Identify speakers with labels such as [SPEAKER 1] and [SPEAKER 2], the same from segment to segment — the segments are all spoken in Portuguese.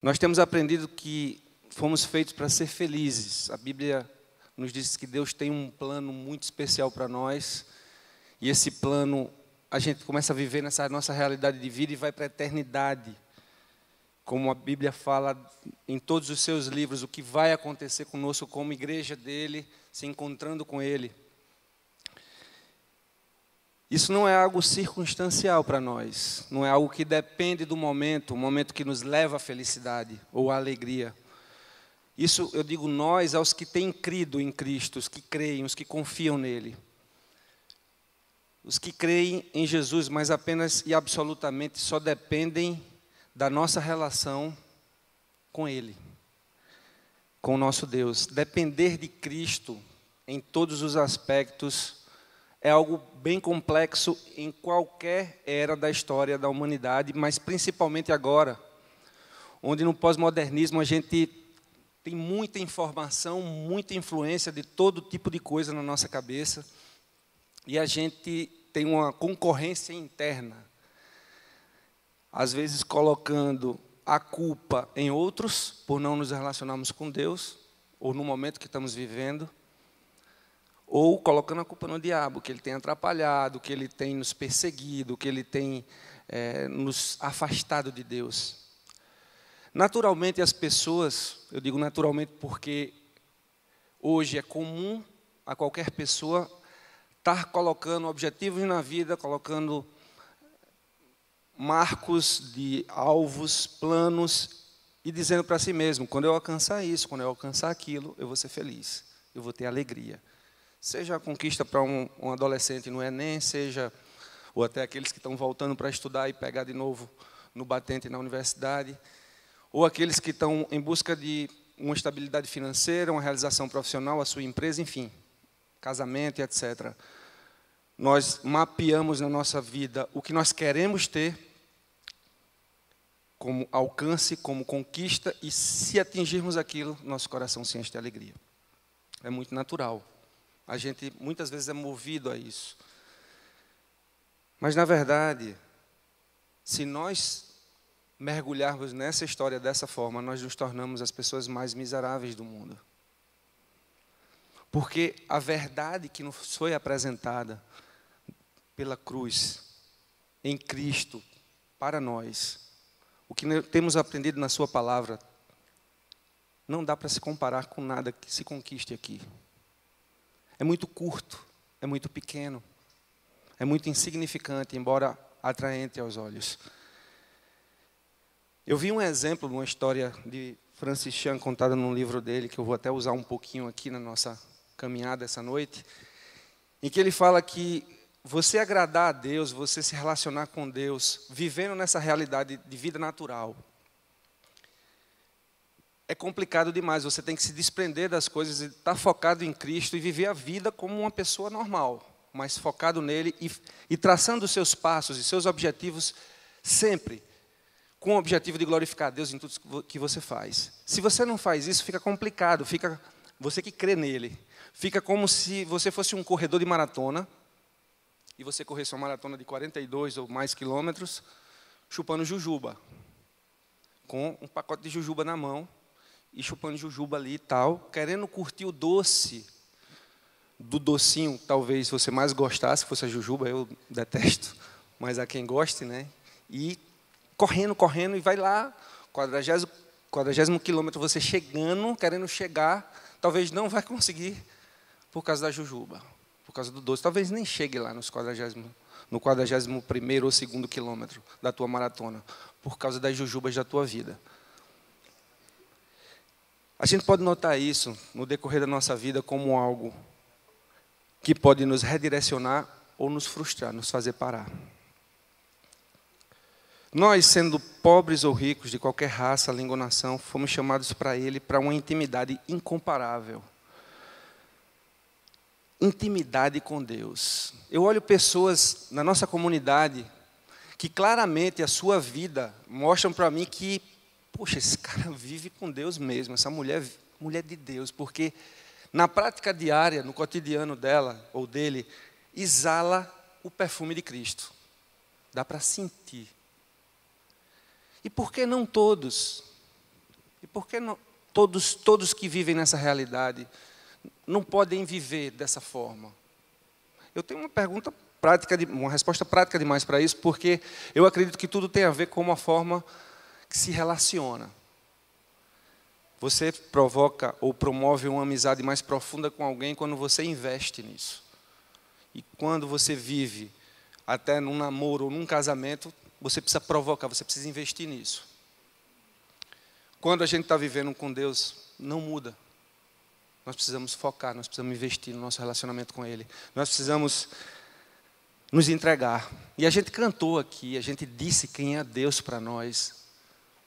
[SPEAKER 1] Nós temos aprendido que fomos feitos para ser felizes. A Bíblia nos diz que Deus tem um plano muito especial para nós. E esse plano, a gente começa a viver nessa nossa realidade de vida e vai para a eternidade. Como a Bíblia fala em todos os seus livros, o que vai acontecer conosco como igreja dele, se encontrando com ele. Isso não é algo circunstancial para nós, não é algo que depende do momento, o momento que nos leva à felicidade ou à alegria. Isso eu digo nós, aos que têm crido em Cristo, os que creem, os que confiam nele. Os que creem em Jesus, mas apenas e absolutamente só dependem da nossa relação com ele, com o nosso Deus. Depender de Cristo em todos os aspectos é algo bem complexo em qualquer era da história da humanidade, mas principalmente agora, onde no pós-modernismo a gente tem muita informação, muita influência de todo tipo de coisa na nossa cabeça, e a gente tem uma concorrência interna, às vezes colocando a culpa em outros, por não nos relacionarmos com Deus, ou no momento que estamos vivendo, ou colocando a culpa no diabo, que ele tem atrapalhado, que ele tem nos perseguido, que ele tem nos afastado de Deus. Naturalmente as pessoas, eu digo naturalmente porque hoje é comum a qualquer pessoa estar colocando objetivos na vida, colocando marcos de alvos, planos, e dizendo para si mesmo, quando eu alcançar isso, quando eu alcançar aquilo, eu vou ser feliz, eu vou ter alegria. Seja a conquista para um adolescente no Enem, seja, ou até aqueles que estão voltando para estudar e pegar de novo no batente na universidade, ou aqueles que estão em busca de uma estabilidade financeira, uma realização profissional, a sua empresa, enfim, casamento e etc. Nós mapeamos na nossa vida o que nós queremos ter como alcance, como conquista, e se atingirmos aquilo, nosso coração se enche de alegria. É muito natural. A gente muitas vezes é movido a isso. Mas, na verdade, se nós mergulharmos nessa história dessa forma, nós nos tornamos as pessoas mais miseráveis do mundo. Porque a verdade que nos foi apresentada pela cruz, em Cristo, para nós, o que temos aprendido na sua palavra, não dá para se comparar com nada que se conquiste aqui. É muito curto, é muito pequeno, é muito insignificante, embora atraente aos olhos. Eu vi um exemplo, uma história de Francis Chan, contada num livro dele, que eu vou até usar um pouquinho aqui na nossa caminhada essa noite, em que ele fala que você agradar a Deus, você se relacionar com Deus, vivendo nessa realidade de vida natural, é complicado demais. Você tem que se desprender das coisas e estar focado em Cristo e viver a vida como uma pessoa normal, mas focado nele e traçando os seus passos e seus objetivos sempre com o objetivo de glorificar a Deus em tudo que você faz. Se você não faz isso, fica complicado, fica você que crê nele. Fica como se você fosse um corredor de maratona e você corresse uma maratona de 42 ou mais quilômetros, chupando jujuba, com um pacote de jujuba na mão, e chupando jujuba ali e tal, querendo curtir o doce do docinho, talvez você mais gostasse, fosse a jujuba, eu detesto, mas há quem goste, né? E correndo, e vai lá, 40º quilômetro, você chegando, querendo chegar, talvez não vai conseguir por causa da jujuba, por causa do doce, talvez nem chegue lá no 41º ou 2º quilômetro da tua maratona, por causa das jujubas da tua vida. A gente pode notar isso no decorrer da nossa vida como algo que pode nos redirecionar ou nos frustrar, nos fazer parar. Nós, sendo pobres ou ricos, de qualquer raça, língua ou nação, fomos chamados para Ele, para uma intimidade incomparável. Intimidade com Deus. Eu olho pessoas na nossa comunidade que claramente a sua vida mostram para mim que, poxa, esse cara vive com Deus mesmo, essa mulher de Deus, porque na prática diária, no cotidiano dela ou dele, exala o perfume de Cristo. Dá para sentir. E por que não todos? E por que não, todos que vivem nessa realidade não podem viver dessa forma? Eu tenho uma pergunta prática, uma resposta prática demais para isso, porque eu acredito que tudo tem a ver com uma forma que se relaciona. Você provoca ou promove uma amizade mais profunda com alguém quando você investe nisso. E quando você vive até num namoro ou num casamento, você precisa provocar, você precisa investir nisso. Quando a gente está vivendo com Deus, não muda. Nós precisamos focar, nós precisamos investir no nosso relacionamento com Ele. Nós precisamos nos entregar. E a gente cantou aqui, a gente disse quem é Deus para nós.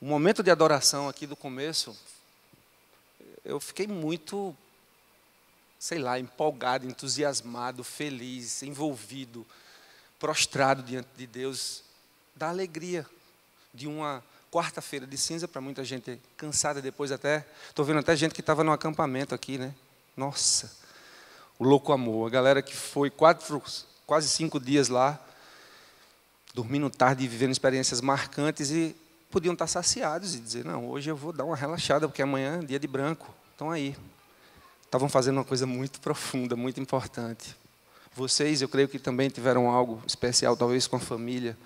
[SPEAKER 1] O momento de adoração aqui do começo, eu fiquei muito, sei lá, empolgado, entusiasmado, feliz, envolvido, prostrado diante de Deus, da alegria de uma quarta-feira de cinza, para muita gente cansada depois até. Estou vendo até gente que estava no acampamento aqui, né? Nossa, o louco amor. A galera que foi quase 5 dias lá, dormindo tarde e vivendo experiências marcantes e podiam estar saciados e dizer, não, hoje eu vou dar uma relaxada, porque amanhã é dia de branco. Estão aí. Estavam fazendo uma coisa muito profunda, muito importante. Vocês, eu creio que também tiveram algo especial, talvez com a família.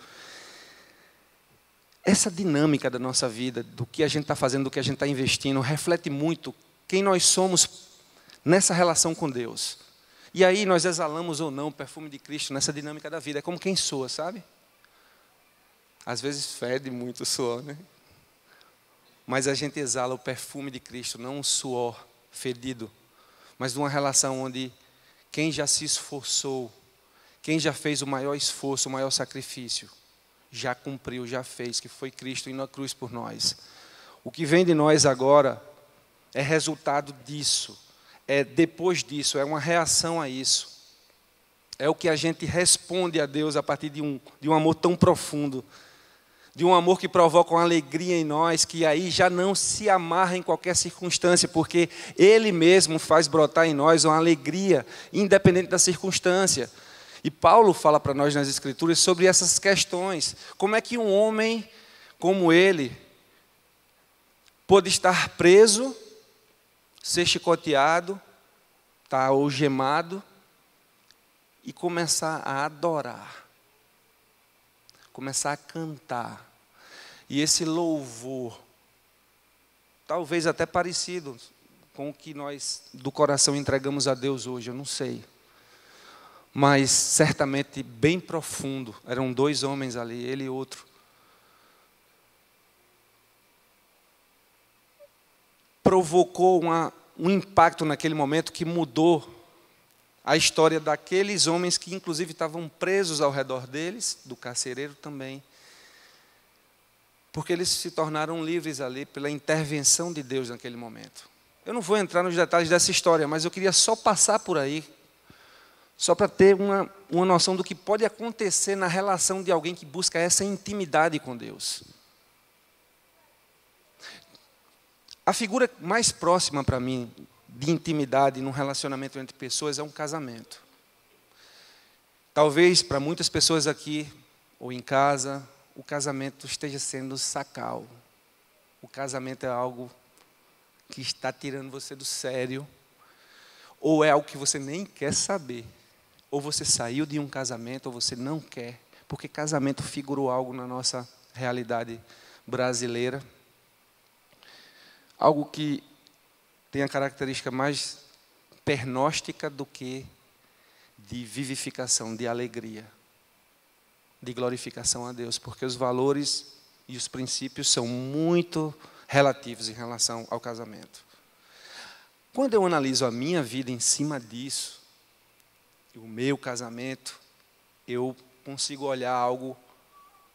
[SPEAKER 1] Essa dinâmica da nossa vida, do que a gente está fazendo, do que a gente está investindo, reflete muito quem nós somos nessa relação com Deus. E aí nós exalamos ou não o perfume de Cristo nessa dinâmica da vida. É como quem soa, sabe? Às vezes fede muito o suor, né? Mas a gente exala o perfume de Cristo, não um suor fedido, mas de uma relação onde quem já se esforçou, quem já fez o maior esforço, o maior sacrifício, já cumpriu, já fez, que foi Cristo indo à cruz por nós. O que vem de nós agora é resultado disso, é depois disso, é uma reação a isso. É o que a gente responde a Deus a partir de um amor tão profundo, de um amor que provoca uma alegria em nós, que aí já não se amarra em qualquer circunstância, porque Ele mesmo faz brotar em nós uma alegria, independente da circunstância. E Paulo fala para nós nas Escrituras sobre essas questões. Como é que um homem como ele pôde estar preso, ser chicoteado, estar algemado e começar a adorar, começar a cantar. E esse louvor, talvez até parecido com o que nós do coração entregamos a Deus hoje, eu não sei. Mas certamente bem profundo. Eram 2 homens ali, ele e outro. Provocou um impacto naquele momento que mudou a história daqueles homens que inclusive estavam presos ao redor deles, do carcereiro também. Porque eles se tornaram livres ali pela intervenção de Deus naquele momento. Eu não vou entrar nos detalhes dessa história, mas eu queria só passar por aí, só para ter uma noção do que pode acontecer na relação de alguém que busca essa intimidade com Deus. A figura mais próxima para mim de intimidade num relacionamento entre pessoas é um casamento. Talvez para muitas pessoas aqui ou em casa, o casamento esteja sendo sacal. O casamento é algo que está tirando você do sério, ou é algo que você nem quer saber. Ou você saiu de um casamento, ou você não quer, porque casamento figurou algo na nossa realidade brasileira. Algo que tem a característica mais pernóstica do que de vivificação, de alegria, de glorificação a Deus, porque os valores e os princípios são muito relativos em relação ao casamento. Quando eu analiso a minha vida em cima disso, o meu casamento, eu consigo olhar algo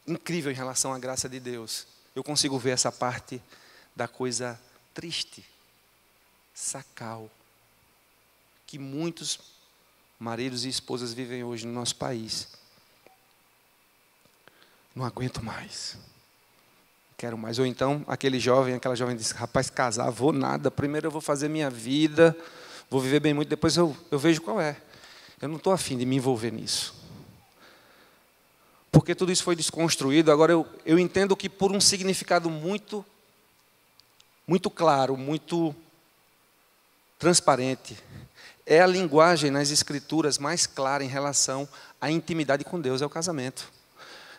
[SPEAKER 1] incrível em relação à graça de Deus. Eu consigo ver essa parte da coisa triste, sacal, que muitos maridos e esposas vivem hoje no nosso país. Não aguento mais. Quero mais. Ou então, aquela jovem diz, rapaz, casar, vou nada. Primeiro eu vou fazer minha vida, vou viver bem muito, depois eu vejo qual é. Eu não estou afim de me envolver nisso. Porque tudo isso foi desconstruído. Agora eu entendo que por um significado muito muito claro, muito transparente. É a linguagem nas Escrituras mais clara em relação à intimidade com Deus, é o casamento.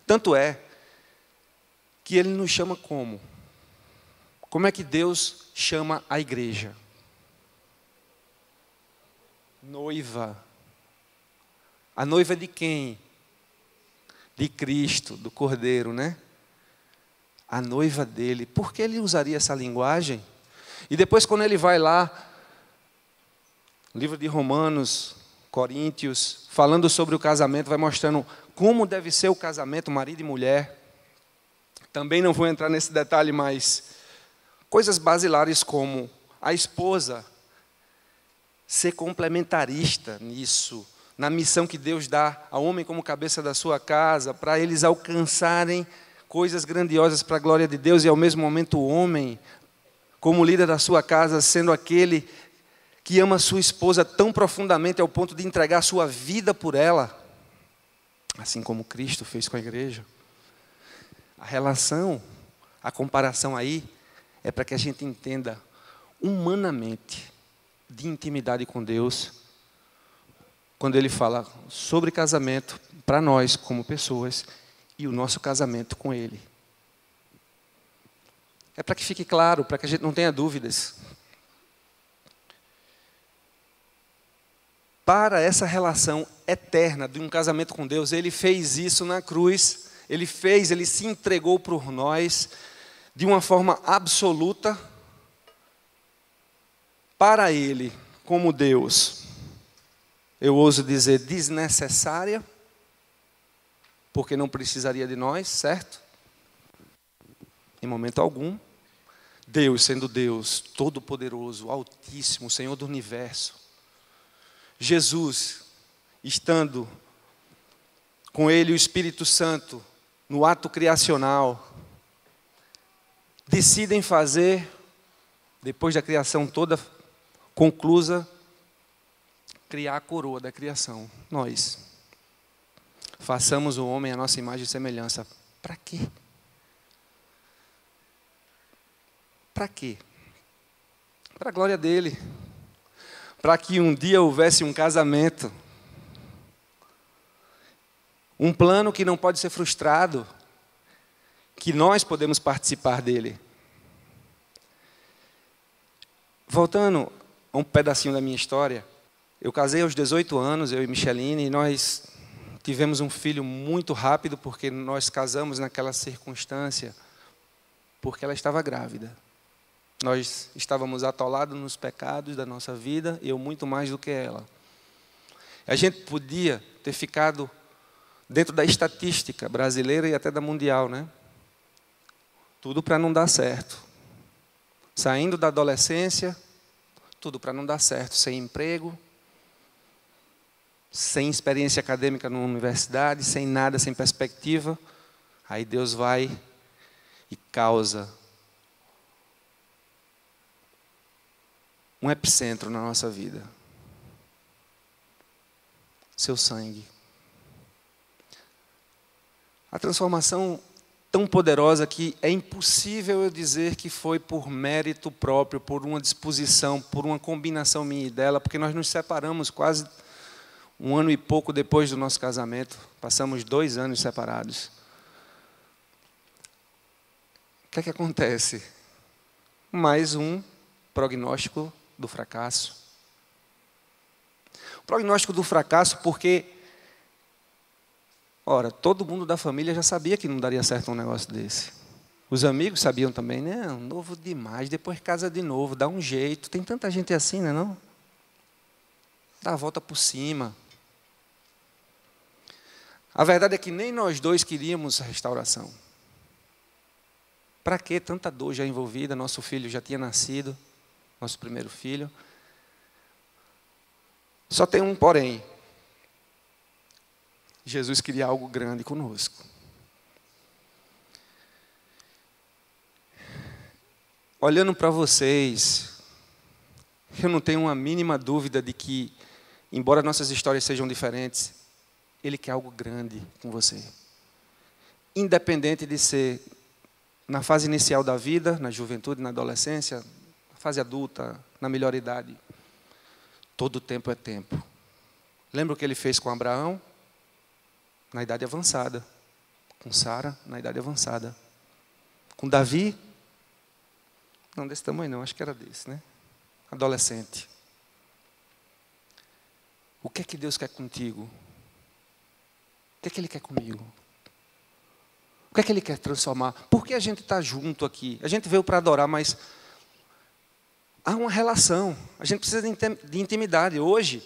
[SPEAKER 1] Tanto é que Ele nos chama como? Como é que Deus chama a igreja? Noiva. A noiva de quem? De Cristo, do Cordeiro, né? A noiva dele. Por que ele usaria essa linguagem? E depois, quando ele vai lá, livro de Romanos, Coríntios, falando sobre o casamento, vai mostrando como deve ser o casamento, marido e mulher. Também não vou entrar nesse detalhe, mas coisas basilares como a esposa ser complementarista nisso, na missão que Deus dá ao homem como cabeça da sua casa, para eles alcançarem coisas grandiosas para a glória de Deus, e ao mesmo momento o homem, como líder da sua casa, sendo aquele que ama sua esposa tão profundamente ao ponto de entregar a sua vida por ela, assim como Cristo fez com a igreja. A relação, a comparação aí, é para que a gente entenda humanamente de intimidade com Deus, quando Ele fala sobre casamento para nós como pessoas e o nosso casamento com Ele. É para que fique claro, para que a gente não tenha dúvidas. Para essa relação eterna de um casamento com Deus, Ele fez isso na cruz, Ele se entregou por nós de uma forma absoluta para Ele, como Deus. Eu ouso dizer desnecessária, porque não precisaria de nós, certo? Em momento algum. Deus sendo Deus, Todo-Poderoso, Altíssimo, Senhor do Universo. Jesus, estando com Ele o Espírito Santo, no ato criacional, decidem fazer, depois da criação toda conclusa, criar a coroa da criação. Nós. Façamos o homem à nossa imagem e semelhança. Para quê? Para quê? Para a glória dele. Para que um dia houvesse um casamento. Um plano que não pode ser frustrado. Que nós podemos participar dele. Voltando a um pedacinho da minha história. Eu casei aos 18 anos, eu e Micheline, e nós tivemos um filho muito rápido, porque nós casamos naquela circunstância, porque ela estava grávida. Nós estávamos atolados nos pecados da nossa vida, eu muito mais do que ela. A gente podia ter ficado dentro da estatística brasileira e até da mundial, né? Tudo para não dar certo. Saindo da adolescência, tudo para não dar certo, sem emprego, sem experiência acadêmica na universidade, sem nada, sem perspectiva. Aí Deus vai e causa um epicentro na nossa vida. Seu sangue. A transformação tão poderosa que é impossível eu dizer que foi por mérito próprio, por uma disposição, por uma combinação minha e dela, porque nós nos separamos quase um ano e pouco depois do nosso casamento. Passamos 2 anos separados. O que é que acontece? Mais um prognóstico do fracasso. O prognóstico do fracasso porque, ora, todo mundo da família já sabia que não daria certo um negócio desse. Os amigos sabiam também, não, novo demais, depois casa de novo, dá um jeito. Tem tanta gente assim, né, não? Dá a volta por cima. A verdade é que nem nós dois queríamos restauração. Para que tanta dor já envolvida? Nosso filho já tinha nascido, nosso primeiro filho. Só tem um porém. Jesus queria algo grande conosco. Olhando para vocês, eu não tenho uma mínima dúvida de que, embora nossas histórias sejam diferentes, Ele quer algo grande com você. Independente de ser na fase inicial da vida, na juventude, na adolescência, na fase adulta, na melhor idade. Todo tempo é tempo. Lembra o que ele fez com Abraão? Na idade avançada. Com Sara, na idade avançada. Com Davi, não desse tamanho não, acho que era desse, né? Adolescente. O que é que Deus quer contigo? O que é que Ele quer comigo? O que é que Ele quer transformar? Por que a gente está junto aqui? A gente veio para adorar, mas há uma relação. A gente precisa de intimidade. Hoje,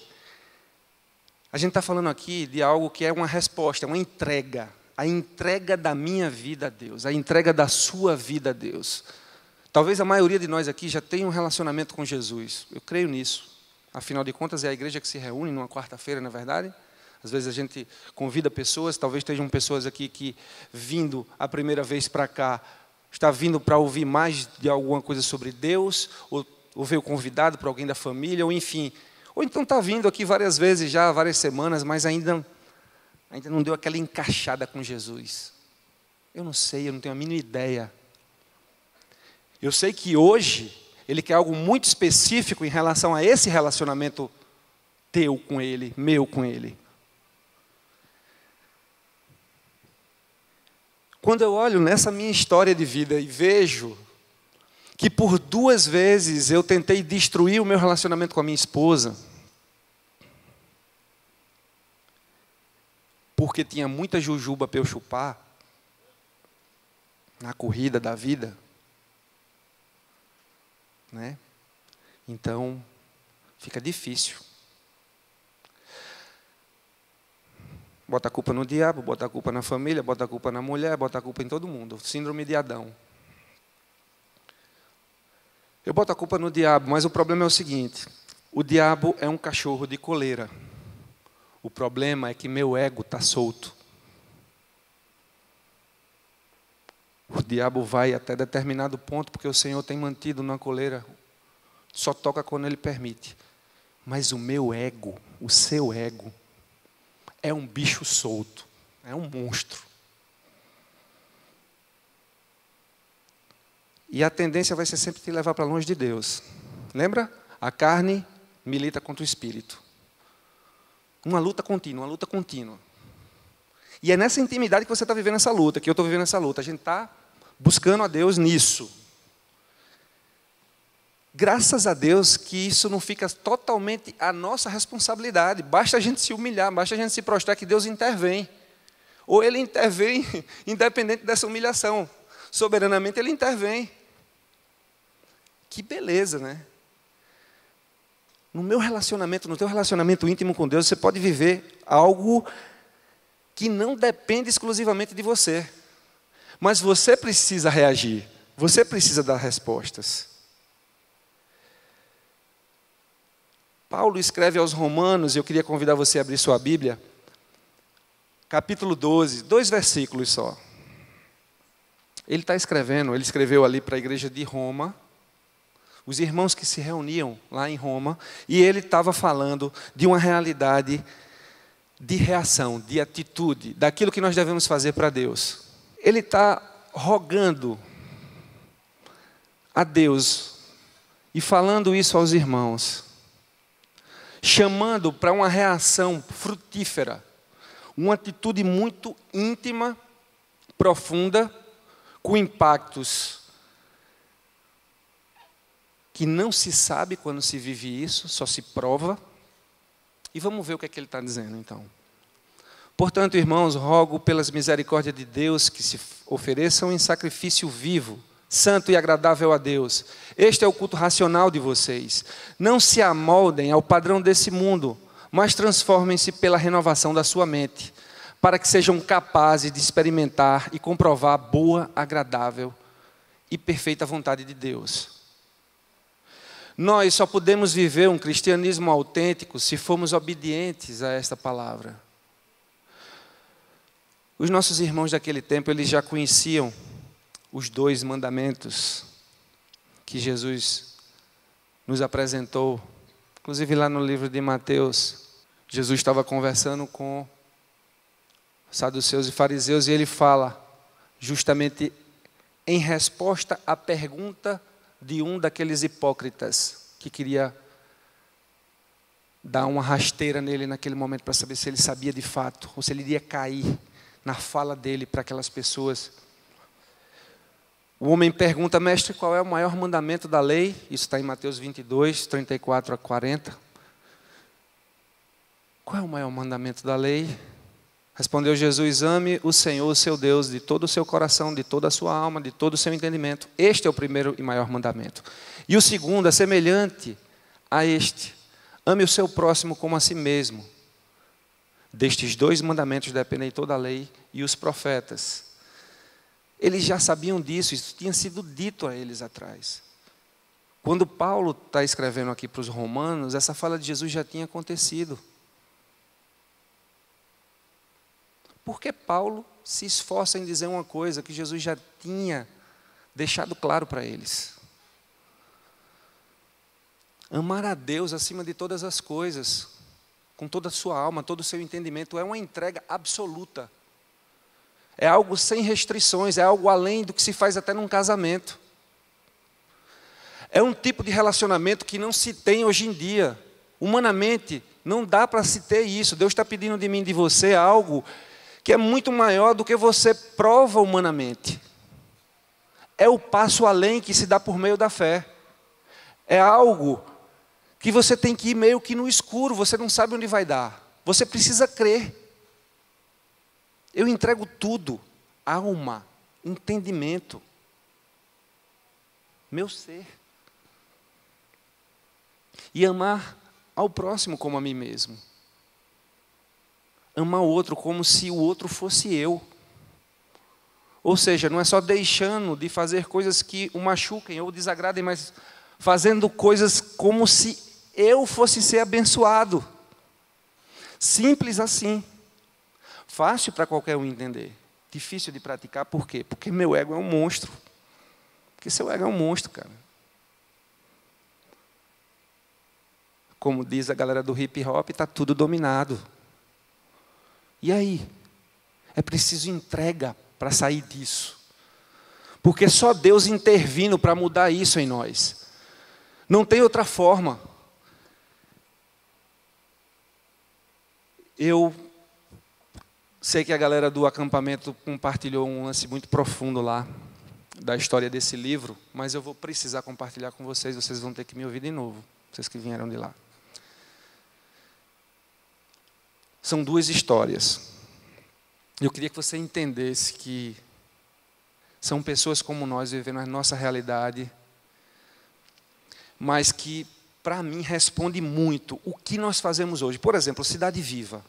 [SPEAKER 1] a gente está falando aqui de algo que é uma resposta, uma entrega. A entrega da minha vida a Deus. A entrega da sua vida a Deus. Talvez a maioria de nós aqui já tenha um relacionamento com Jesus. Eu creio nisso. Afinal de contas, é a igreja que se reúne numa quarta-feira, não é verdade? Às vezes a gente convida pessoas, talvez estejam pessoas aqui que, vindo a primeira vez para cá, está vindo para ouvir mais de alguma coisa sobre Deus, ou veio convidado por alguém da família, ou enfim. Ou então está vindo aqui várias vezes já, várias semanas, mas ainda não deu aquela encaixada com Jesus. Eu não sei, eu não tenho a mínima ideia. Eu sei que hoje Ele quer algo muito específico em relação a esse relacionamento teu com Ele, meu com Ele. Quando eu olho nessa minha história de vida e vejo que por 2 vezes eu tentei destruir o meu relacionamento com a minha esposa, porque tinha muita jujuba para eu chupar, na corrida da vida, né? Então, fica difícil. Bota a culpa no diabo, bota a culpa na família, bota a culpa na mulher, bota a culpa em todo mundo. Síndrome de Adão. Eu boto a culpa no diabo, mas o problema é o seguinte: o diabo é um cachorro de coleira. O problema é que meu ego está solto. O diabo vai até determinado ponto, porque o Senhor tem mantido na coleira. Só toca quando Ele permite. Mas o meu ego, o seu ego, é um bicho solto. É um monstro. E a tendência vai ser sempre te levar para longe de Deus. Lembra? A carne milita contra o espírito. Uma luta contínua, uma luta contínua. E é nessa intimidade que você está vivendo essa luta, que eu estou vivendo essa luta. A gente está buscando a Deus nisso. Graças a Deus que isso não fica totalmente a nossa responsabilidade. Basta a gente se humilhar, basta a gente se prostrar que Deus intervém. Ou Ele intervém independente dessa humilhação. Soberanamente Ele intervém. Que beleza, né? No meu relacionamento, no teu relacionamento íntimo com Deus, você pode viver algo que não depende exclusivamente de você. Mas você precisa reagir. Você precisa dar respostas. Paulo escreve aos Romanos, e eu queria convidar você a abrir sua Bíblia, capítulo 12, 2 versículos só. Ele está escrevendo, ele escreveu ali para a igreja de Roma, os irmãos que se reuniam lá em Roma, e ele estava falando de uma realidade de reação, de atitude, daquilo que nós devemos fazer para Deus. Ele está rogando a Deus e falando isso aos irmãos, chamando para uma reação frutífera, uma atitude muito íntima, profunda, com impactos que não se sabe quando se vive isso, só se prova. E vamos ver o que é que ele está dizendo, então. Portanto, irmãos, rogo pelas misericórdias de Deus que se ofereçam em sacrifício vivo, santo e agradável a Deus. Este é o culto racional de vocês. Não se amoldem ao padrão desse mundo, mas transformem-se pela renovação da sua mente, para que sejam capazes de experimentar e comprovar a boa, agradável e perfeita vontade de Deus. Nós só podemos viver um cristianismo autêntico se formos obedientes a esta palavra. Os nossos irmãos daquele tempo, eles já conheciam os 2 mandamentos que Jesus nos apresentou. Inclusive lá no livro de Mateus, Jesus estava conversando com saduceus e fariseus e ele fala justamente em resposta à pergunta de um daqueles hipócritas que queria dar uma rasteira nele naquele momento para saber se ele sabia de fato, ou se ele iria cair na fala dele para aquelas pessoas. O homem pergunta: mestre, qual é o maior mandamento da lei? Isso está em Mateus 22, 34 a 40. Qual é o maior mandamento da lei? Respondeu Jesus: ame o Senhor, o seu Deus, de todo o seu coração, de toda a sua alma, de todo o seu entendimento. Este é o primeiro e maior mandamento. E o segundo é semelhante a este: ame o seu próximo como a si mesmo. Destes dois mandamentos dependem toda a lei e os profetas. Eles já sabiam disso, isso tinha sido dito a eles atrás. Quando Paulo está escrevendo aqui para os romanos, essa fala de Jesus já tinha acontecido. Por que Paulo se esforça em dizer uma coisa que Jesus já tinha deixado claro para eles? Amar a Deus acima de todas as coisas, com toda a sua alma, todo o seu entendimento, é uma entrega absoluta. É algo sem restrições, é algo além do que se faz até num casamento. É um tipo de relacionamento que não se tem hoje em dia. Humanamente, não dá para se ter isso. Deus está pedindo de mim e de você algo que é muito maior do que você prova humanamente. É o passo além que se dá por meio da fé. É algo que você tem que ir meio que no escuro, você não sabe onde vai dar. Você precisa crer. Eu entrego tudo, alma, entendimento, meu ser. E amar ao próximo como a mim mesmo. Amar o outro como se o outro fosse eu. Ou seja, não é só deixando de fazer coisas que o machuquem ou desagradem, mas fazendo coisas como se eu fosse ser abençoado. Simples assim. Fácil para qualquer um entender. Difícil de praticar, por quê? Porque meu ego é um monstro. Porque seu ego é um monstro, cara. Como diz a galera do hip hop, está tudo dominado. E aí? É preciso entrega para sair disso. Porque só Deus intervindo para mudar isso em nós. Não tem outra forma. Eu sei que a galera do acampamento compartilhou um lance muito profundo lá, da história desse livro, mas eu vou precisar compartilhar com vocês, vocês vão ter que me ouvir de novo, vocês que vieram de lá. São duas histórias. Eu queria que você entendesse que são pessoas como nós, vivendo a nossa realidade, mas que, para mim, responde muito o que nós fazemos hoje. Por exemplo, Cidade Viva.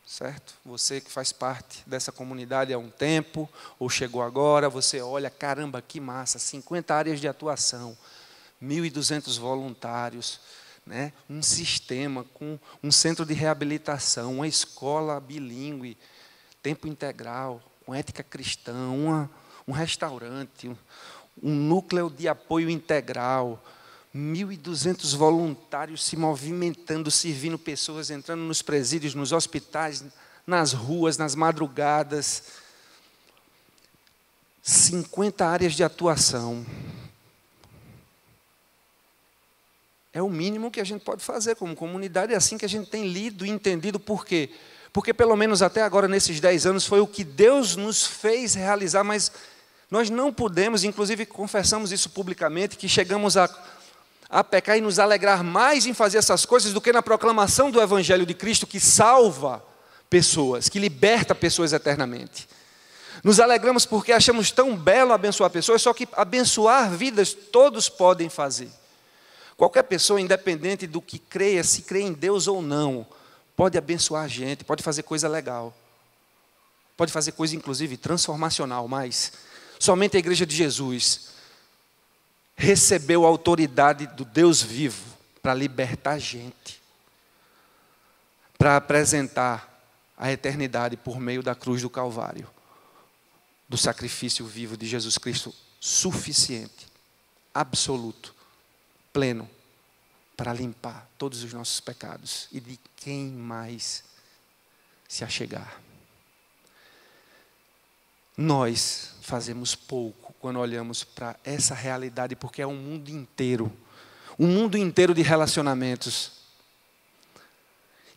[SPEAKER 1] Certo? Você que faz parte dessa comunidade há um tempo, ou chegou agora, você olha, caramba, que massa, 50 áreas de atuação, 1.200 voluntários, né? Um sistema com um centro de reabilitação, uma escola bilíngue, tempo integral, com ética cristã, um restaurante, um núcleo de apoio integral, 1.200 voluntários se movimentando, servindo pessoas, entrando nos presídios, nos hospitais, nas ruas, nas madrugadas. 50 áreas de atuação. É o mínimo que a gente pode fazer como comunidade, é assim que a gente tem lido e entendido. Por quê? Porque pelo menos até agora, nesses 10 anos, foi o que Deus nos fez realizar, mas nós não podemos, inclusive confessamos isso publicamente, que chegamos a pecar e nos alegrar mais em fazer essas coisas do que na proclamação do Evangelho de Cristo, que salva pessoas, que liberta pessoas eternamente. Nos alegramos porque achamos tão belo abençoar pessoas, só que abençoar vidas todos podem fazer. Qualquer pessoa, independente do que creia, se crê em Deus ou não, pode abençoar a gente, pode fazer coisa legal. Pode fazer coisa, inclusive, transformacional, mas somente a Igreja de Jesus recebeu a autoridade do Deus vivo para libertar a gente, para apresentar a eternidade por meio da cruz do Calvário, do sacrifício vivo de Jesus Cristo, suficiente, absoluto, pleno, para limpar todos os nossos pecados e de quem mais se achegar. Nós fazemos pouco quando olhamos para essa realidade, porque é um mundo inteiro de relacionamentos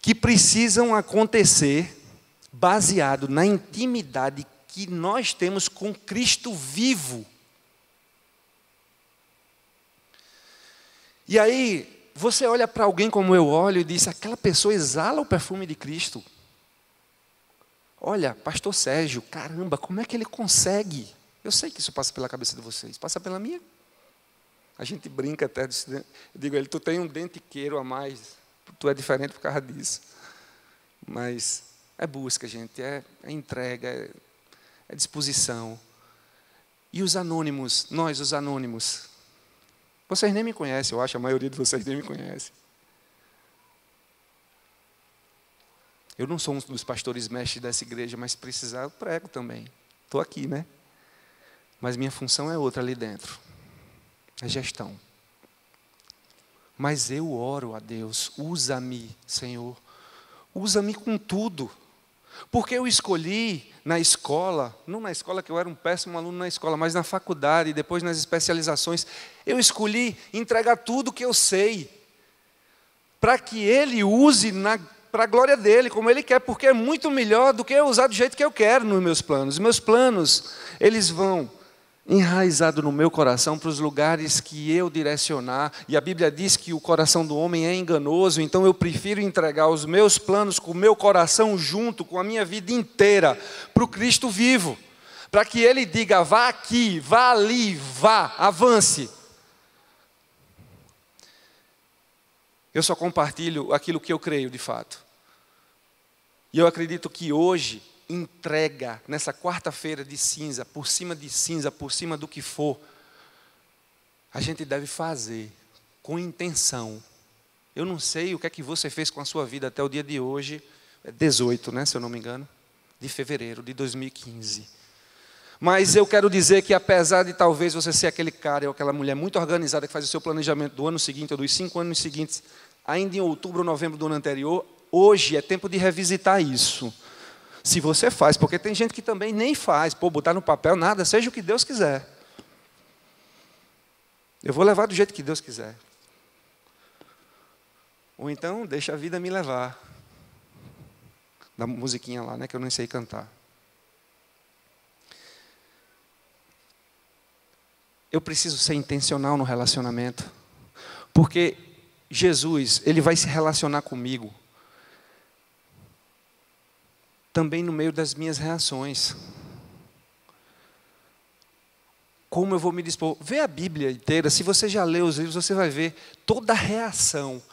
[SPEAKER 1] que precisam acontecer baseado na intimidade que nós temos com Cristo vivo. E aí, você olha para alguém como eu olho e diz, aquela pessoa exala o perfume de Cristo. Olha, pastor Sérgio, caramba, como é que ele consegue? Eu sei que isso passa pela cabeça de vocês, passa pela minha. A gente brinca até, eu digo a ele, tu tem um dentiqueiro a mais, tu é diferente por causa disso. Mas é busca, gente, é entrega, é disposição. E os anônimos, nós os anônimos, vocês nem me conhecem, eu acho, a maioria de vocês nem me conhece. Eu não sou um dos pastores mestres dessa igreja, mas se precisar eu prego também. Estou aqui, né? Mas minha função é outra ali dentro. É gestão. Mas eu oro a Deus, usa-me, Senhor. Usa-me com tudo. Porque eu escolhi na escola, não na escola que eu era um péssimo aluno na escola, mas na faculdade, depois nas especializações, eu escolhi entregar tudo que eu sei, para que Ele use para a glória dEle, como Ele quer, porque é muito melhor do que eu usar do jeito que eu quero nos meus planos. Os meus planos, eles vão enraizado no meu coração para os lugares que eu direcionar, e a Bíblia diz que o coração do homem é enganoso, então eu prefiro entregar os meus planos com o meu coração junto, com a minha vida inteira, para o Cristo vivo, para que Ele diga, vá aqui, vá ali, vá, avance. Eu só compartilho aquilo que eu creio de fato, e eu acredito que hoje, entrega nessa quarta-feira de cinza, por cima do que for, a gente deve fazer com intenção. Eu não sei o que é que você fez com a sua vida até o dia de hoje, é 18, né, se eu não me engano, de fevereiro de 2015. Mas eu quero dizer que apesar de talvez você ser aquele cara ou aquela mulher muito organizada que faz o seu planejamento do ano seguinte ou dos 5 anos seguintes, ainda em outubro ou novembro do ano anterior, hoje é tempo de revisitar isso. Se você faz, porque tem gente que também nem faz, botar no papel, nada, seja o que Deus quiser. Eu vou levar do jeito que Deus quiser. Ou então, deixa a vida me levar. Da musiquinha lá, né, que eu não sei cantar. Eu preciso ser intencional no relacionamento. Porque Jesus, Ele vai se relacionar comigo também no meio das minhas reações. Como eu vou me dispor? Vê a Bíblia inteira, se você já leu os livros, você vai ver toda a reação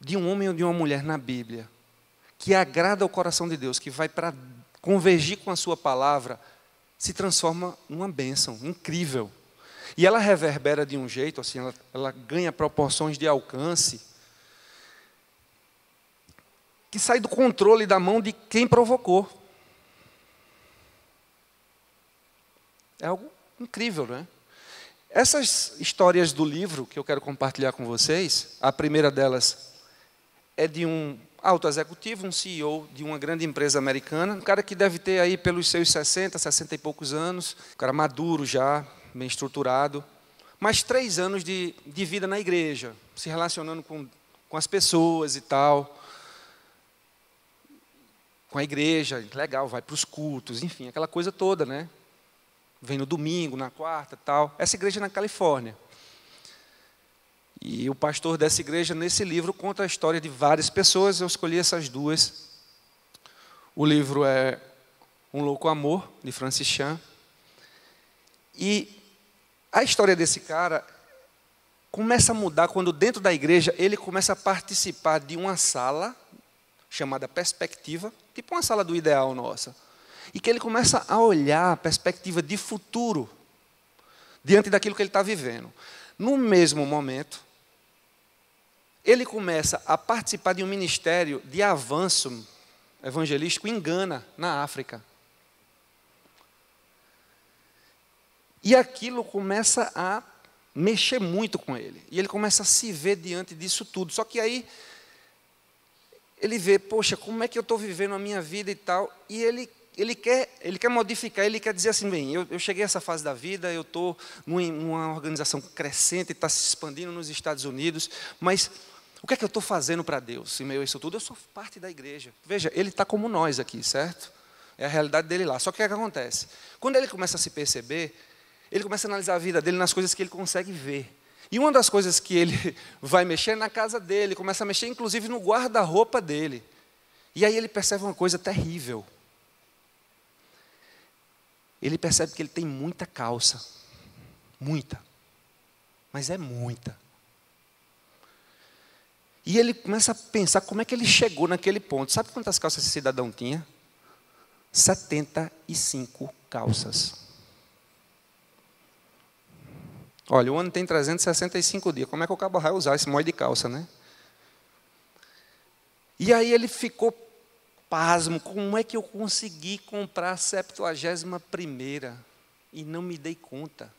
[SPEAKER 1] de um homem ou de uma mulher na Bíblia, que agrada ao coração de Deus, que vai para convergir com a sua palavra, se transforma numa bênção incrível. E ela reverbera de um jeito, assim, ela ganha proporções de alcance, que sai do controle da mão de quem provocou. É algo incrível, não é? Essas histórias do livro que eu quero compartilhar com vocês, a primeira delas é de um alto executivo, um CEO de uma grande empresa americana, um cara que deve ter aí pelos seus 60 e poucos anos, um cara maduro já, bem estruturado, mais 3 anos de vida na igreja, se relacionando com as pessoas e tal, com a igreja, legal, vai para os cultos, enfim, aquela coisa toda, né? Vem no domingo, na quarta, tal. Essa igreja é na Califórnia. E o pastor dessa igreja, nesse livro, conta a história de várias pessoas, eu escolhi essas 2. O livro é Um Louco Amor, de Francis Chan. E a história desse cara começa a mudar quando dentro da igreja ele começa a participar de uma sala chamada Perspectiva, tipo uma sala do ideal nossa, e que ele começa a olhar a perspectiva de futuro diante daquilo que ele está vivendo. No mesmo momento, ele começa a participar de um ministério de avanço evangelístico em Gana, na África. E aquilo começa a mexer muito com ele. E ele começa a se ver diante disso tudo. Só que aí ele vê, poxa, como é que eu estou vivendo a minha vida e tal. E ele ele quer modificar, ele quer dizer assim, bem, eu cheguei a essa fase da vida, eu estou numa organização crescente, está se expandindo nos Estados Unidos, mas o que é que eu estou fazendo para Deus em meio a isso tudo? Eu sou parte da igreja. Veja, ele está como nós aqui, certo? É a realidade dele lá. Só que o que acontece? Quando ele começa a se perceber, ele começa a analisar a vida dele nas coisas que ele consegue ver. E uma das coisas que ele vai mexer é na casa dele, começa a mexer inclusive no guarda-roupa dele. E aí ele percebe uma coisa terrível. Ele percebe que ele tem muita calça. Muita. Mas é muita. E ele começa a pensar como é que ele chegou naquele ponto. Sabe quantas calças esse cidadão tinha? 75 calças. Olha, o ano tem 365 dias. Como é que o cabo vai usar esse molho de calça, né? E aí ele ficou pasmo. Como é que eu consegui comprar a 71ª e não me dei conta?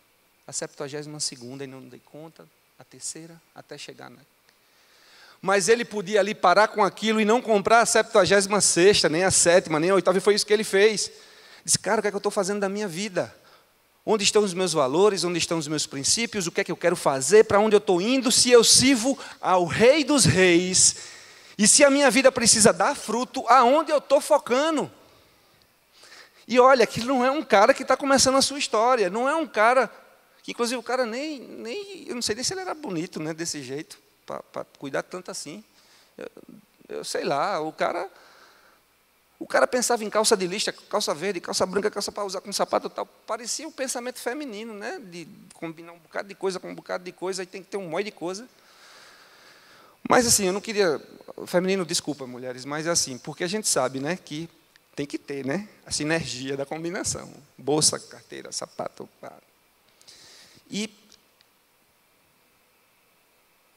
[SPEAKER 1] A 72ª e não me dei conta. A terceira, até chegar na... Mas ele podia ali parar com aquilo e não comprar a 76ª, nem a 7ª, nem a 8ª. E foi isso que ele fez. Disse, cara, o que é que eu estou fazendo da minha vida? Onde estão os meus valores? Onde estão os meus princípios? O que é que eu quero fazer? Para onde eu estou indo? Se eu sirvo ao Rei dos Reis, e se a minha vida precisa dar fruto, aonde eu estou focando? E olha, que não é um cara que está começando a sua história. Não é um cara, que inclusive o cara nem eu não sei nem se ele era bonito, né, desse jeito, para cuidar tanto assim. Eu sei lá, o cara pensava em calça de lixa, calça verde, calça branca, calça para usar com sapato tal. Parecia um pensamento feminino, né? De combinar um bocado de coisa com um bocado de coisa, aí tem que ter um monte de coisa. Mas assim, eu não queria... Feminino, desculpa, mulheres, mas é assim, porque a gente sabe, né, que tem que ter, né, a sinergia da combinação. Bolsa, carteira, sapato. Pá. E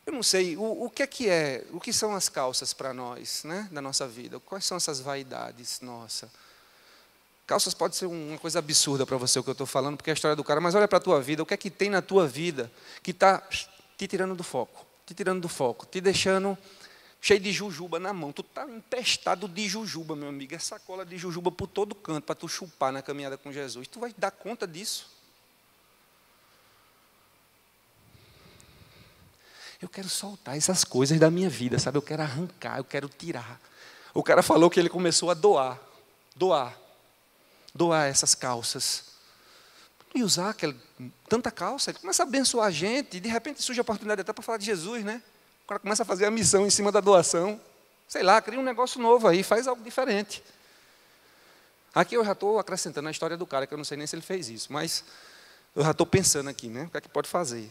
[SPEAKER 1] eu não sei, o que são as calças para nós, né, da nossa vida? Quais são essas vaidades nossas? Calças pode ser uma coisa absurda para você o que eu estou falando, porque é a história do cara, mas olha para a tua vida, o que é que tem na tua vida que está te tirando do foco, te deixando cheio de jujuba na mão. Tu está empestado de jujuba, meu amigo, é sacola de jujuba por todo canto, para tu chupar na caminhada com Jesus. Tu vai dar conta disso? Eu quero soltar essas coisas da minha vida, sabe? Eu quero arrancar, eu quero tirar. O cara falou que ele começou a doar essas calças. E usar tanta calça, ele começa a abençoar a gente, e de repente surge a oportunidade até para falar de Jesus, né? O cara começa a fazer a missão em cima da doação. Sei lá, cria um negócio novo aí, faz algo diferente. Aqui eu já estou acrescentando a história do cara, que eu não sei nem se ele fez isso, mas eu já estou pensando aqui, né? O que é que pode fazer?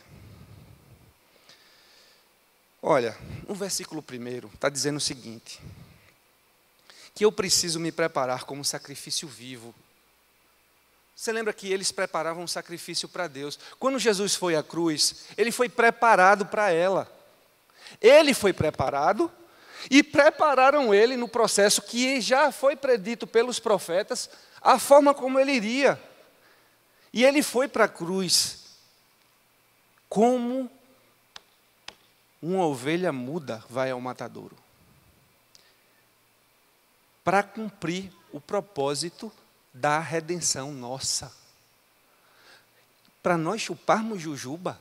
[SPEAKER 1] Olha, no versículo 1 está dizendo o seguinte, que eu preciso me preparar como sacrifício vivo. Você lembra que eles preparavam um sacrifício para Deus? Quando Jesus foi à cruz, ele foi preparado para ela. Ele foi preparado e prepararam ele no processo que já foi predito pelos profetas, a forma como ele iria. E ele foi para a cruz como uma ovelha muda vai ao matadouro, para cumprir o propósito da redenção nossa. Para nós chuparmos jujuba,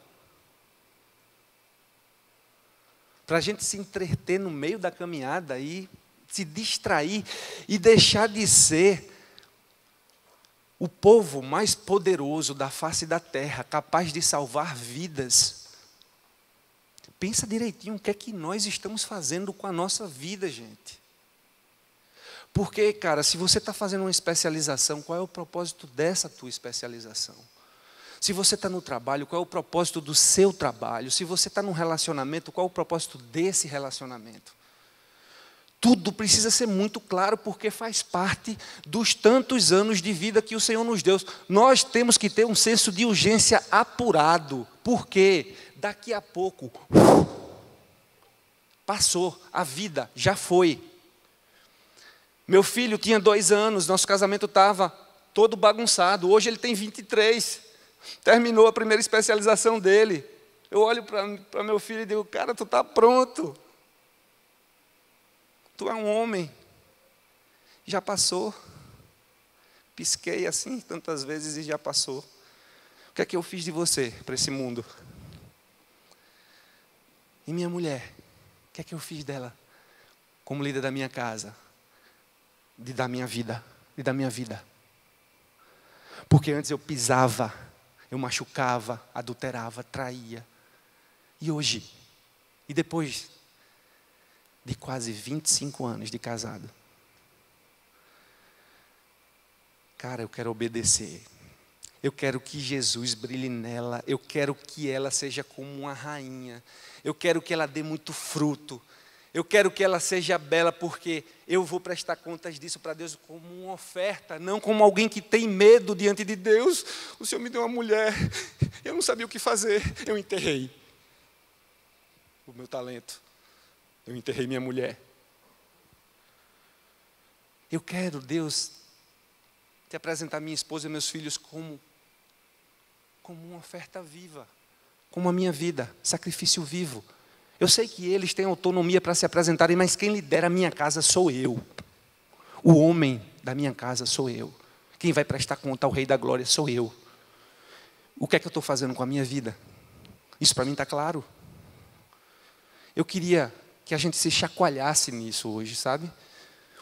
[SPEAKER 1] para a gente se entreter no meio da caminhada e se distrair e deixar de ser o povo mais poderoso da face da terra, capaz de salvar vidas. Pensa direitinho o que é que nós estamos fazendo com a nossa vida, gente. Porque, cara, se você está fazendo uma especialização, qual é o propósito dessa tua especialização? Se você está no trabalho, qual é o propósito do seu trabalho? Se você está num relacionamento, qual é o propósito desse relacionamento? Tudo precisa ser muito claro, porque faz parte dos tantos anos de vida que o Senhor nos deu. Nós temos que ter um senso de urgência apurado, porque daqui a pouco, passou, a vida já foi. Meu filho tinha 2 anos, nosso casamento estava todo bagunçado, hoje ele tem 23, terminou a primeira especialização dele. Eu olho para meu filho e digo, cara, tu está pronto. Tu é um homem, já passou. Pisquei assim tantas vezes e já passou. O que é que eu fiz de você para esse mundo? E minha mulher? O que é que eu fiz dela? Como líder da minha casa? Da minha vida. Porque antes eu pisava, eu machucava, adulterava, traía. E hoje? E depois de quase 25 anos de casado? Cara, eu quero obedecer. Eu quero que Jesus brilhe nela. Eu quero que ela seja como uma rainha. Eu quero que ela dê muito fruto. Eu quero que ela seja bela, porque eu vou prestar contas disso para Deus como uma oferta, não como alguém que tem medo diante de Deus. O Senhor me deu uma mulher, eu não sabia o que fazer, eu enterrei o meu talento. Eu enterrei minha mulher. Eu quero, Deus, te apresentar minha esposa e meus filhos como uma oferta viva, como a minha vida, sacrifício vivo. Eu sei que eles têm autonomia para se apresentarem, mas quem lidera a minha casa sou eu. O homem da minha casa sou eu. Quem vai prestar conta ao Rei da Glória sou eu. O que é que eu estou fazendo com a minha vida? Isso para mim está claro. Eu queria que a gente se chacoalhasse nisso hoje, sabe?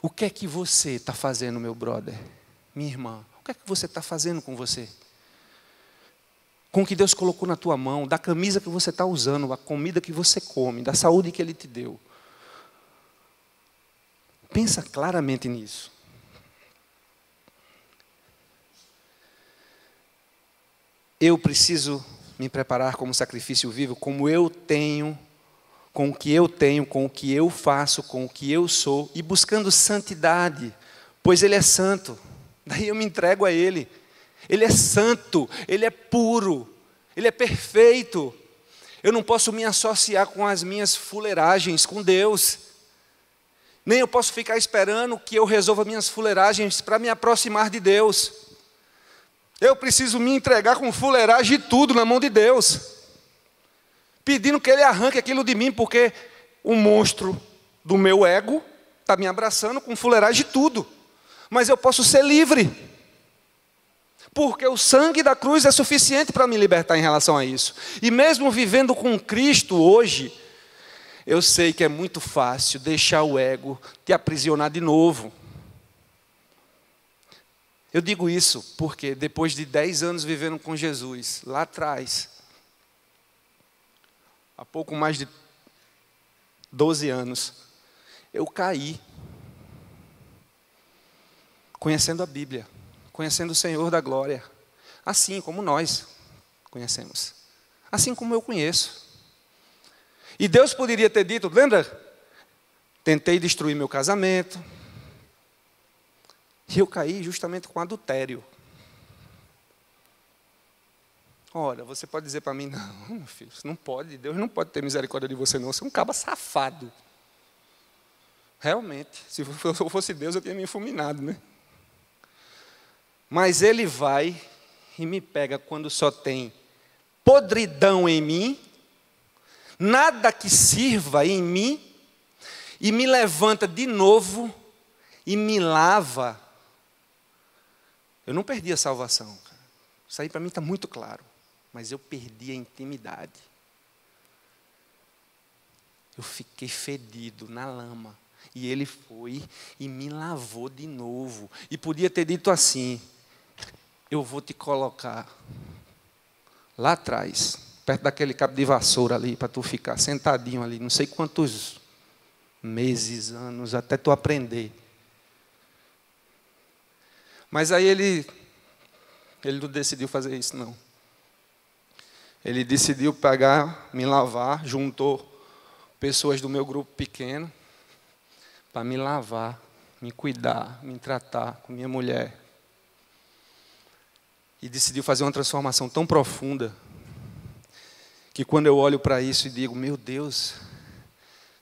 [SPEAKER 1] O que é que você está fazendo, meu brother? Minha irmã, o que é que você está fazendo com você? Com o que Deus colocou na tua mão, da camisa que você está usando, a comida que você come, da saúde que Ele te deu. Pensa claramente nisso. Eu preciso me preparar como sacrifício vivo, como eu tenho, com o que eu tenho, com o que eu faço, com o que eu sou, e buscando santidade, pois Ele é santo. Daí eu me entrego a Ele. Ele é santo, Ele é puro, Ele é perfeito. Eu não posso me associar com as minhas fuleiragens com Deus. Nem eu posso ficar esperando que eu resolva minhas fuleiragens para me aproximar de Deus. Eu preciso me entregar com fuleiragem e tudo na mão de Deus. Pedindo que Ele arranque aquilo de mim, porque o monstro do meu ego está me abraçando com fuleiragem e tudo. Mas eu posso ser livre. Porque o sangue da cruz é suficiente para me libertar em relação a isso. E mesmo vivendo com Cristo hoje, eu sei que é muito fácil deixar o ego te aprisionar de novo. Eu digo isso porque depois de 10 anos vivendo com Jesus, lá atrás, há pouco mais de 12 anos, eu caí, conhecendo a Bíblia. Conhecendo o Senhor da glória, assim como nós conhecemos, assim como eu conheço. E Deus poderia ter dito, lembra? Tentei destruir meu casamento, e eu caí justamente com adultério. Ora, você pode dizer para mim, não, meu filho, você não pode, Deus não pode ter misericórdia de você não, você é um caba safado. Realmente, se eu fosse Deus, eu tinha me fulminado, né? Mas Ele vai e me pega quando só tem podridão em mim, nada que sirva em mim, e me levanta de novo e me lava. Eu não perdi a salvação, cara. Isso aí para mim está muito claro. Mas eu perdi a intimidade. Eu fiquei fedido na lama. E Ele foi e me lavou de novo. E podia ter dito assim: eu vou te colocar lá atrás, perto daquele cabo de vassoura ali, para tu ficar sentadinho ali, não sei quantos meses, anos, até tu aprender. Mas aí ele não decidiu fazer isso, não. Ele decidiu pegar, me lavar, juntou pessoas do meu grupo pequeno, para me lavar, me cuidar, me tratar com minha mulher. E decidiu fazer uma transformação tão profunda, que quando eu olho para isso e digo, meu Deus,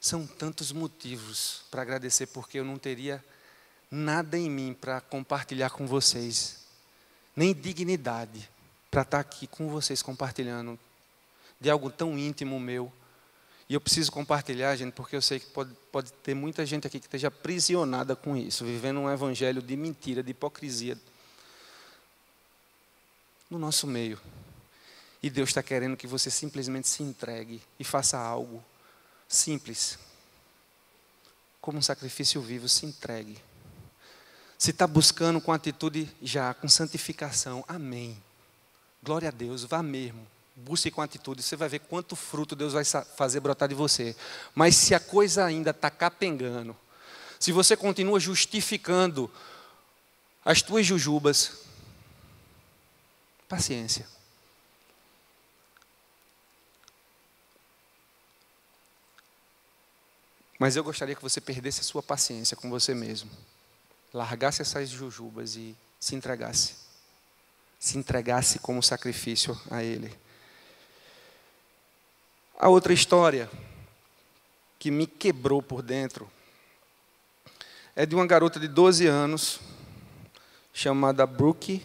[SPEAKER 1] são tantos motivos para agradecer, porque eu não teria nada em mim para compartilhar com vocês, nem dignidade para estar aqui com vocês compartilhando de algo tão íntimo meu. E eu preciso compartilhar, gente, porque eu sei que pode ter muita gente aqui que esteja aprisionada com isso, vivendo um evangelho de mentira, de hipocrisia, no nosso meio. E Deus está querendo que você simplesmente se entregue e faça algo simples. Como um sacrifício vivo, se entregue. Se está buscando com atitude já, com santificação, amém. Glória a Deus, vá mesmo. Busque com atitude, você vai ver quanto fruto Deus vai fazer brotar de você. Mas se a coisa ainda está capengando, se você continua justificando as tuas jujubas, paciência. Mas eu gostaria que você perdesse a sua paciência com você mesmo. Largasse essas jujubas e se entregasse. Se entregasse como sacrifício a Ele. A outra história que me quebrou por dentro é de uma garota de 12 anos chamada Brooke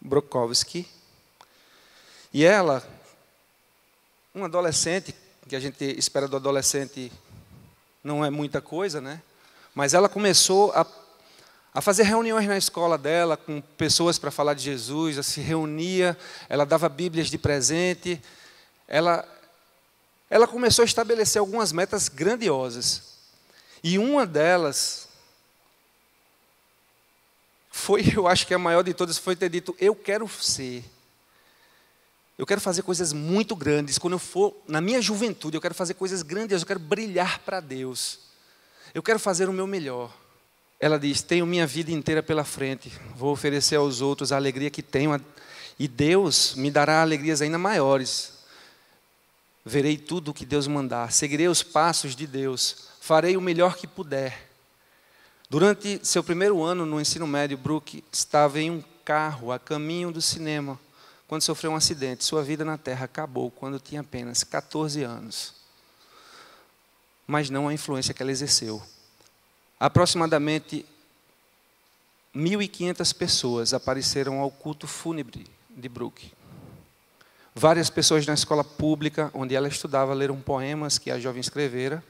[SPEAKER 1] Brokowski. E ela, uma adolescente, que a gente espera do adolescente não é muita coisa, né? Mas ela começou a fazer reuniões na escola dela com pessoas para falar de Jesus, ela se reunia, ela dava bíblias de presente, ela começou a estabelecer algumas metas grandiosas. E uma delas foi, eu acho que a maior de todas, foi ter dito, eu quero fazer coisas muito grandes. Quando eu for, na minha juventude, eu quero fazer coisas grandiosas, eu quero brilhar para Deus. Eu quero fazer o meu melhor. Ela diz, tenho minha vida inteira pela frente, vou oferecer aos outros a alegria que tenho, e Deus me dará alegrias ainda maiores. Verei tudo o que Deus mandar, seguirei os passos de Deus, farei o melhor que puder. Durante seu primeiro ano no ensino médio, Brooke estava em um carro a caminho do cinema, quando sofreu um acidente. Sua vida na terra acabou quando tinha apenas 14 anos. Mas não a influência que ela exerceu. Aproximadamente 1.500 pessoas apareceram ao culto fúnebre de Brooke. Várias pessoas na escola pública, onde ela estudava, leram poemas que a jovem escrevera,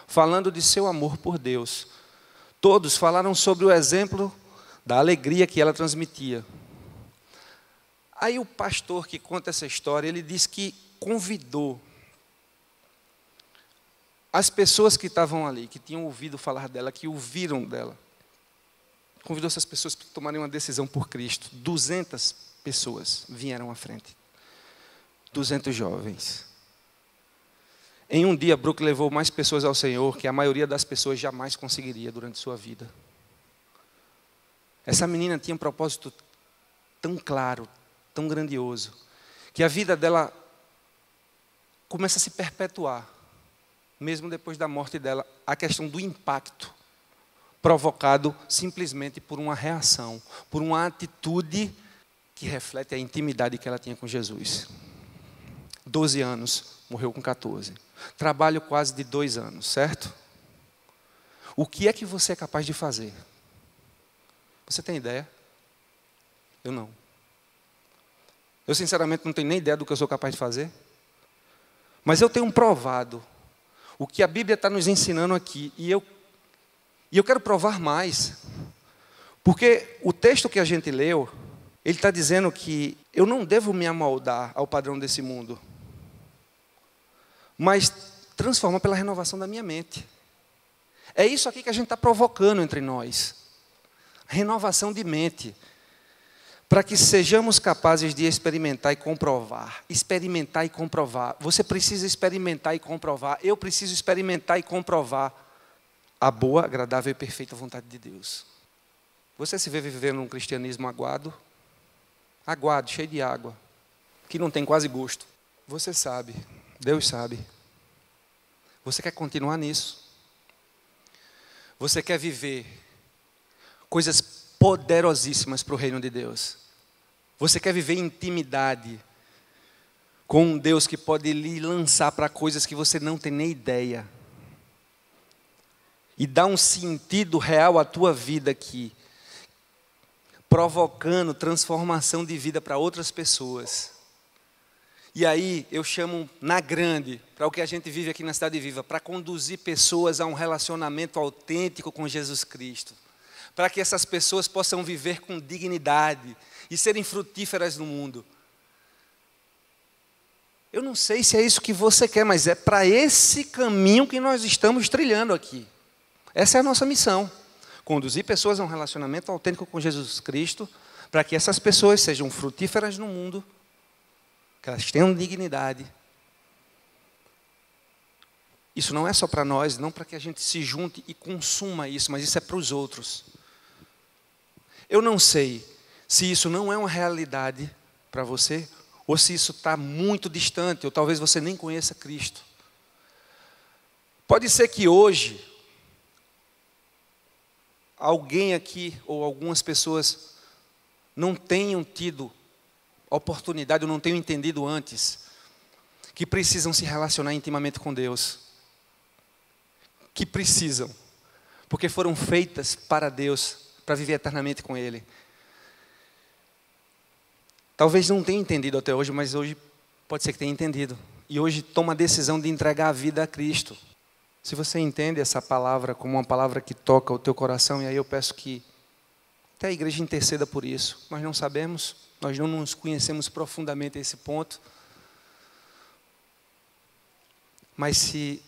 [SPEAKER 1] falando de seu amor por Deus. Todos falaram sobre o exemplo da alegria que ela transmitia. Aí o pastor que conta essa história, ele diz que convidou as pessoas que estavam ali, que tinham ouvido falar dela, que ouviram dela. Convidou essas pessoas para tomarem uma decisão por Cristo. 200 pessoas vieram à frente. 200 jovens. Em um dia, Brooke levou mais pessoas ao Senhor que a maioria das pessoas jamais conseguiria durante sua vida. Essa menina tinha um propósito tão claro, tão grandioso, que a vida dela começa a se perpetuar, mesmo depois da morte dela, a questão do impacto provocado simplesmente por uma reação, por uma atitude que reflete a intimidade que ela tinha com Jesus. 12 anos, morreu com 14. Trabalho quase de 2 anos, certo? O que é que você é capaz de fazer? Você tem ideia? Eu não. Eu sinceramente não tenho nem ideia do que eu sou capaz de fazer. Mas eu tenho provado o que a Bíblia está nos ensinando aqui. E eu quero provar mais. Porque o texto que a gente leu, ele está dizendo que eu não devo me amoldar ao padrão desse mundo, mas transforma pela renovação da minha mente. É isso aqui que a gente está provocando entre nós. Renovação de mente. Para que sejamos capazes de experimentar e comprovar. Experimentar e comprovar. Você precisa experimentar e comprovar. Eu preciso experimentar e comprovar a boa, agradável e perfeita vontade de Deus. Você se vê vivendo um cristianismo aguado? Aguado, cheio de água, que não tem quase gosto. Você sabe, Deus sabe. Você quer continuar nisso? Você quer viver coisas poderosíssimas para o reino de Deus? Você quer viver intimidade com um Deus que pode lhe lançar para coisas que você não tem nem ideia? E dar um sentido real à tua vida aqui, provocando transformação de vida para outras pessoas. E aí eu chamo na grande, para o que a gente vive aqui na Cidade Viva, para conduzir pessoas a um relacionamento autêntico com Jesus Cristo. Para que essas pessoas possam viver com dignidade e serem frutíferas no mundo. Eu não sei se é isso que você quer, mas é para esse caminho que nós estamos trilhando aqui. Essa é a nossa missão. Conduzir pessoas a um relacionamento autêntico com Jesus Cristo, para que essas pessoas sejam frutíferas no mundo, que elas tenham dignidade. Isso não é só para nós, não para que a gente se junte e consuma isso, mas isso é para os outros. Eu não sei se isso não é uma realidade para você, ou se isso está muito distante, ou talvez você nem conheça Cristo. Pode ser que hoje, alguém aqui, ou algumas pessoas, não tenham tido oportunidade, ou não tenham entendido antes, que precisam se relacionar intimamente com Deus. Que precisam, porque foram feitas para Deus, para viver eternamente com Ele. Talvez não tenha entendido até hoje, mas hoje pode ser que tenha entendido. E hoje toma a decisão de entregar a vida a Cristo. Se você entende essa palavra como uma palavra que toca o teu coração, e aí eu peço que até a igreja interceda por isso. Nós não sabemos, nós não nos conhecemos profundamente a esse ponto. Mas se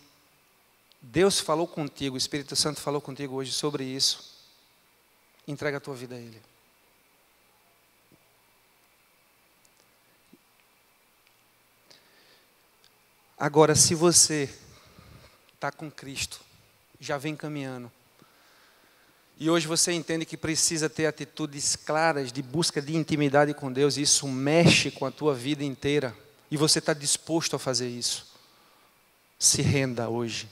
[SPEAKER 1] Deus falou contigo, o Espírito Santo falou contigo hoje sobre isso, entrega a tua vida a Ele. Agora, se você está com Cristo, já vem caminhando, e hoje você entende que precisa ter atitudes claras de busca de intimidade com Deus, e isso mexe com a tua vida inteira, e você está disposto a fazer isso, se renda hoje.